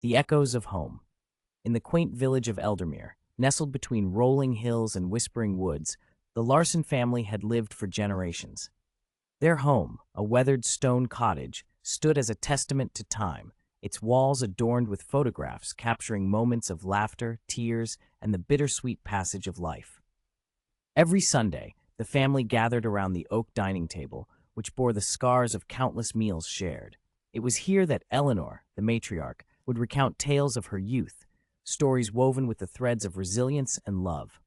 The echoes of home. In the quaint village of Eldermere, nestled between rolling hills and whispering woods, the Larson family had lived for generations. Their home, a weathered stone cottage, stood as a testament to time, its walls adorned with photographs capturing moments of laughter, tears, and the bittersweet passage of life. Every Sunday, the family gathered around the oak dining table, which bore the scars of countless meals shared. It was here that Eleanor, the matriarch, would recount tales of her youth, stories woven with the threads of resilience and love.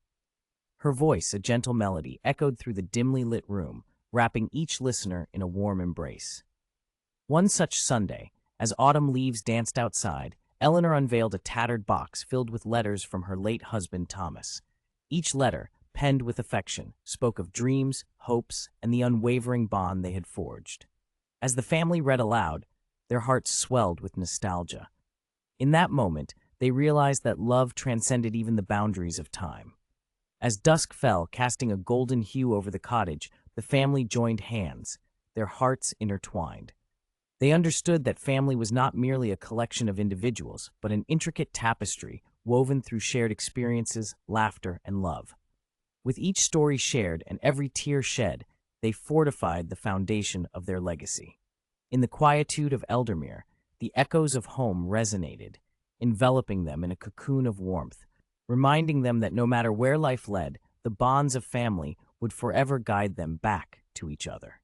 Her voice, a gentle melody, echoed through the dimly lit room, wrapping each listener in a warm embrace. One such Sunday, as autumn leaves danced outside, Eleanor unveiled a tattered box filled with letters from her late husband Thomas. Each letter, penned with affection, spoke of dreams, hopes, and the unwavering bond they had forged. As the family read aloud, their hearts swelled with nostalgia. In that moment, they realized that love transcended even the boundaries of time. As dusk fell, casting a golden hue over the cottage, the family joined hands, their hearts intertwined. They understood that family was not merely a collection of individuals, but an intricate tapestry woven through shared experiences, laughter, and love. With each story shared and every tear shed, they fortified the foundation of their legacy. In the quietude of Eldermere, the echoes of home resonated, enveloping them in a cocoon of warmth, reminding them that no matter where life led, the bonds of family would forever guide them back to each other.